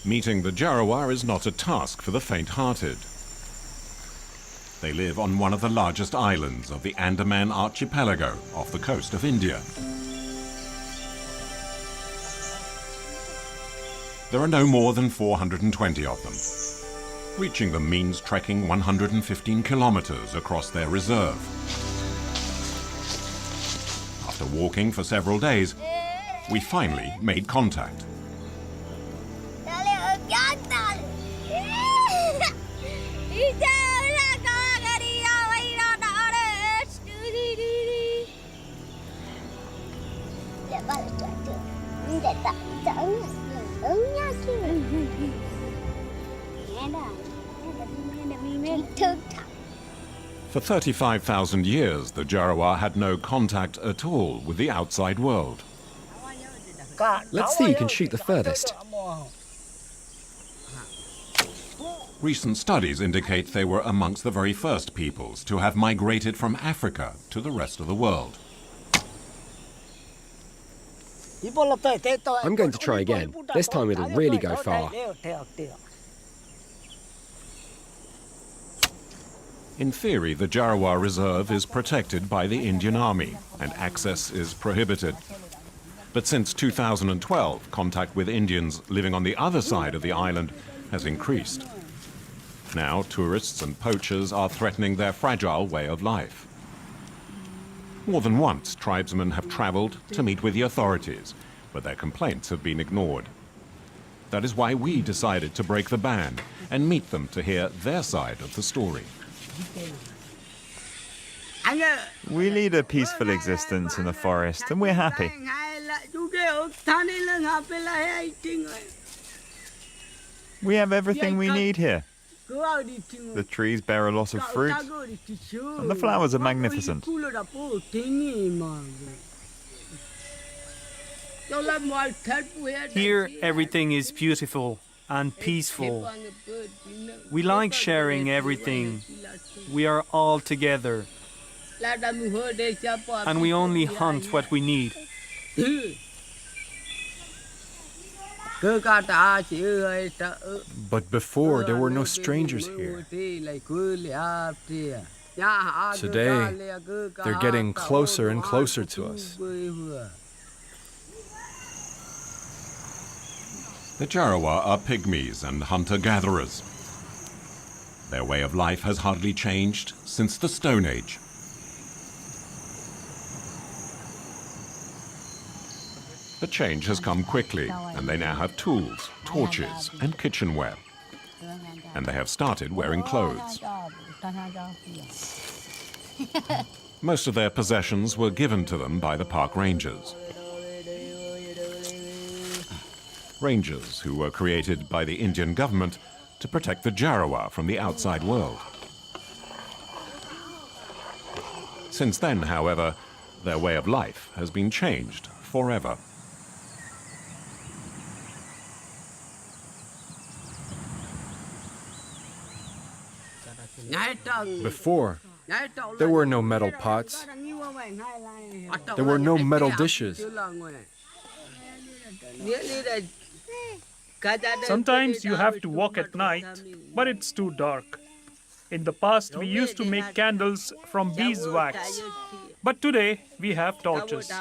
Meeting the Jarawa is not a task for the faint-hearted. They live on one of the largest islands of the Andaman archipelago off the coast of India. There are no more than 420 of them. Reaching them means trekking 115 kilometers across their reserve. After walking for several days, we finally made contact. For 35,000 years, the Jarawa had no contact at all with the outside world. Let's see who can shoot the furthest. Recent studies indicate they were amongst the very first peoples to have migrated from Africa to the rest of the world. I'm going to try again. This time it'll really go far. In theory, the Jarwa Reserve is protected by the Indian Army and access is prohibited. But since 2012, contact with Indians living on the other side of the island has increased. Now, tourists and poachers are threatening their fragile way of life. More than once, tribesmen have traveled to meet with the authorities, but their complaints have been ignored. That is why we decided to break the ban and meet them to hear their side of the story. We lead a peaceful existence in the forest, and we're happy. We have everything we need here. The trees bear a lot of fruit, and the flowers are magnificent. Here, everything is beautiful and peaceful. We like sharing everything. We are all together. And we only hunt what we need. But before, there were no strangers here. Today, they're getting closer and closer to us. The Jarawa are pygmies and hunter-gatherers. Their way of life has hardly changed since the Stone Age. The change has come quickly, and they now have tools, torches, and kitchenware. And they have started wearing clothes. Most of their possessions were given to them by the park rangers. Rangers who were created by the Indian government to protect the Jarawa from the outside world. Since then, however, their way of life has been changed forever. Before, there were no metal pots. There were no metal dishes. Sometimes you have to walk at night, but it's too dark. In the past, we used to make candles from beeswax. But today, we have torches.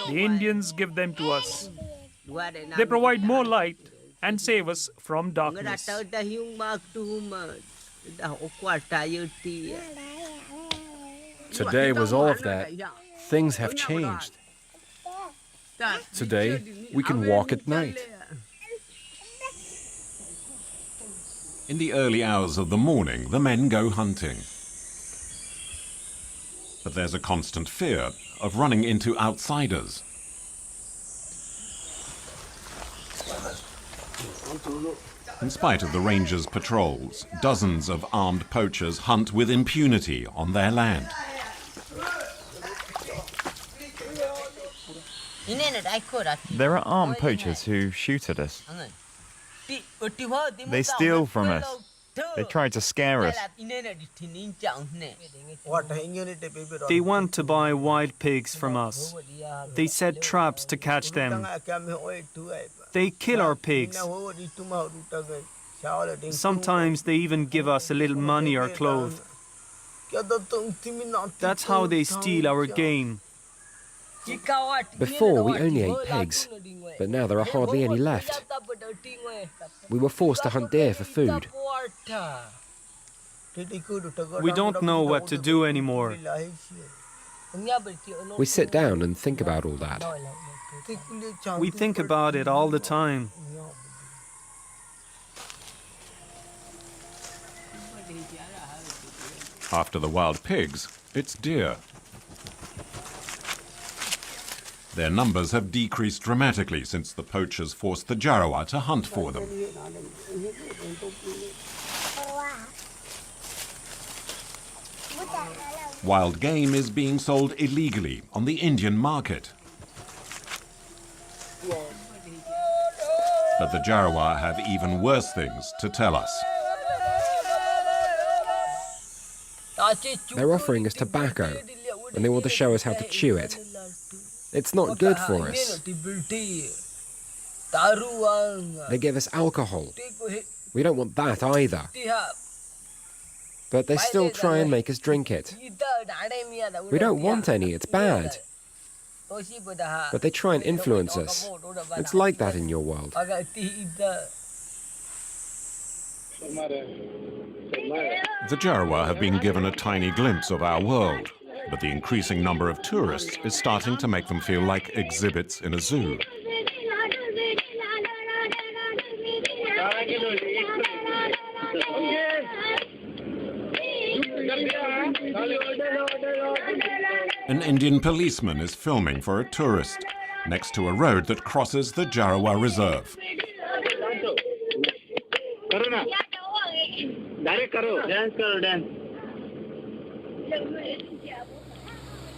The Indians give them to us. They provide more light and save us from darkness. Today was all of that. Things have changed. Today, we can walk at night. In the early hours of the morning, the men go hunting. But there's a constant fear of running into outsiders. In spite of the rangers' patrols, dozens of armed poachers hunt with impunity on their land. There are armed poachers who shoot at us. They steal from us. They try to scare us. They want to buy wild pigs from us. They set traps to catch them. They kill our pigs. Sometimes they even give us a little money or clothes. That's how they steal our game. Before, we only ate pigs, but now there are hardly any left. We were forced to hunt deer for food. We don't know what to do anymore. We sit down and think about all that. We think about it all the time. After the wild pigs, it's deer. Their numbers have decreased dramatically since the poachers forced the Jarawa to hunt for them. Wild game is being sold illegally on the Indian market. But the Jarwa have even worse things to tell us. They're offering us tobacco, and they want to show us how to chew it. It's not good for us. They give us alcohol. We don't want that either. But they still try and make us drink it. We don't want any, it's bad. But they try and influence us. It's like that in your world. The Jarwa have been given a tiny glimpse of our world, but the increasing number of tourists is starting to make them feel like exhibits in a zoo. An Indian policeman is filming for a tourist next to a road that crosses the Jarawa Reserve.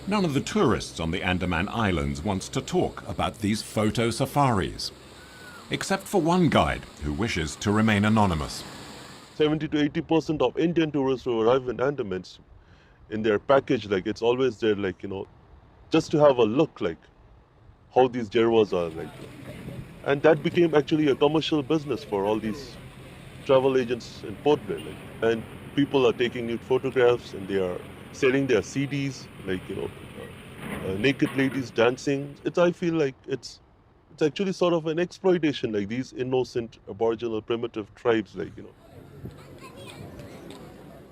None of the tourists on the Andaman Islands wants to talk about these photo safaris, except for one guide who wishes to remain anonymous. 70 to 80% of Indian tourists who arrive in Andamans, in their package, like it's always there, like, you know, just to have a look, like how these Jarwas are, like. And that became actually a commercial business for all these travel agents in Port Blair, like. And people are taking nude photographs and they are selling their CDs, like, you know, naked ladies dancing. I feel like it's actually sort of an exploitation, like these innocent aboriginal primitive tribes, like, you know.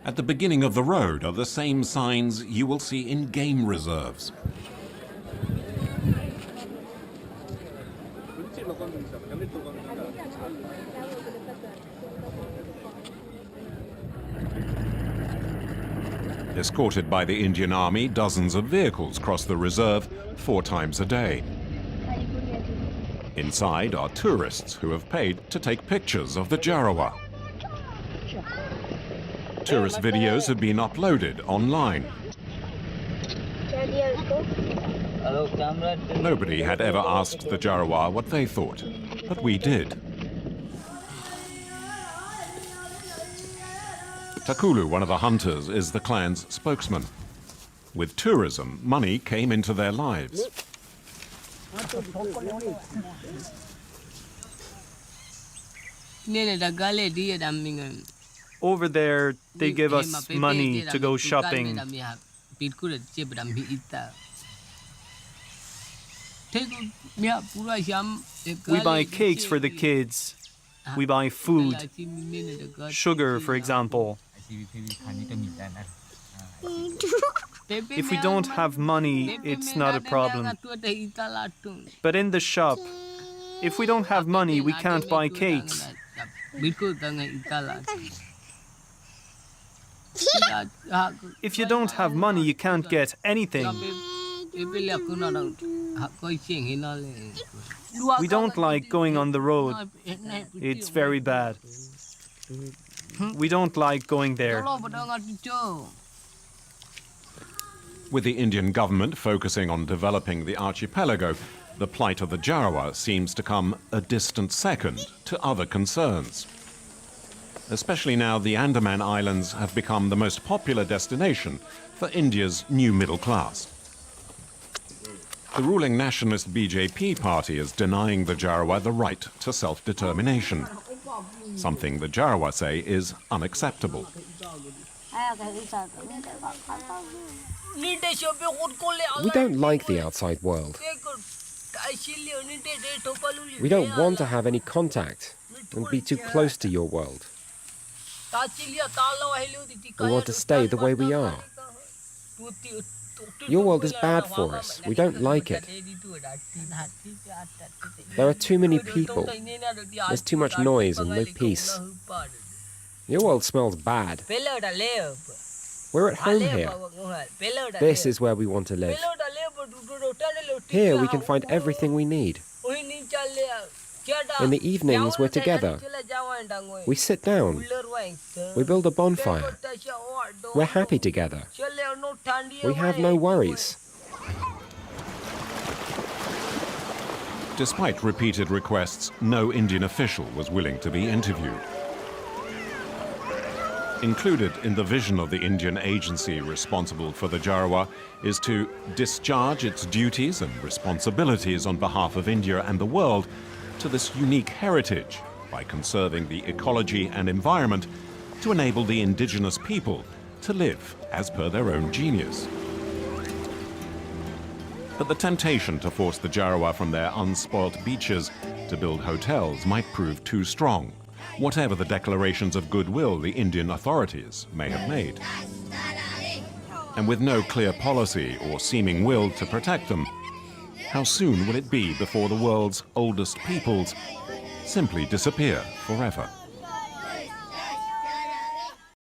At the beginning of the road are the same signs you will see in game reserves. Escorted by the Indian Army, dozens of vehicles cross the reserve 4 times a day. Inside are tourists who have paid to take pictures of the Jarawa. Tourist videos have been uploaded online. Nobody had ever asked the Jarawa what they thought, but we did. Takulu, one of the hunters, is the clan's spokesman. With tourism, money came into their lives. Over there, they give us money to go shopping. We buy cakes for the kids. We buy food, sugar, for example. If we don't have money, it's not a problem. But in the shop, if we don't have money, we can't buy cakes. If you don't have money, you can't get anything. We don't like going on the road. It's very bad. We don't like going there. With the Indian government focusing on developing the archipelago, the plight of the Jarawa seems to come a distant second to other concerns. Especially now the Andaman Islands have become the most popular destination for India's new middle class. The ruling nationalist BJP party is denying the Jarwa the right to self-determination, something the Jarwa say is unacceptable. We don't like the outside world. We don't want to have any contact and be too close to your world. We want to stay the way we are. Your world is bad for us. We don't like it. There are too many people. There's too much noise and no peace. Your world smells bad. We're at home here. This is where we want to live. Here we can find everything we need. In the evenings we're together. We sit down. We build a bonfire. We're happy together. We have no worries. Despite repeated requests, no Indian official was willing to be interviewed. Included in the vision of the Indian agency responsible for the Jarwa is to discharge its duties and responsibilities on behalf of India and the world to this unique heritage by conserving the ecology and environment to enable the indigenous people to live as per their own genius. But the temptation to force the Jarwa from their unspoilt beaches to build hotels might prove too strong, whatever the declarations of goodwill the Indian authorities may have made. And with no clear policy or seeming will to protect them, how soon will it be before the world's oldest peoples simply disappear forever?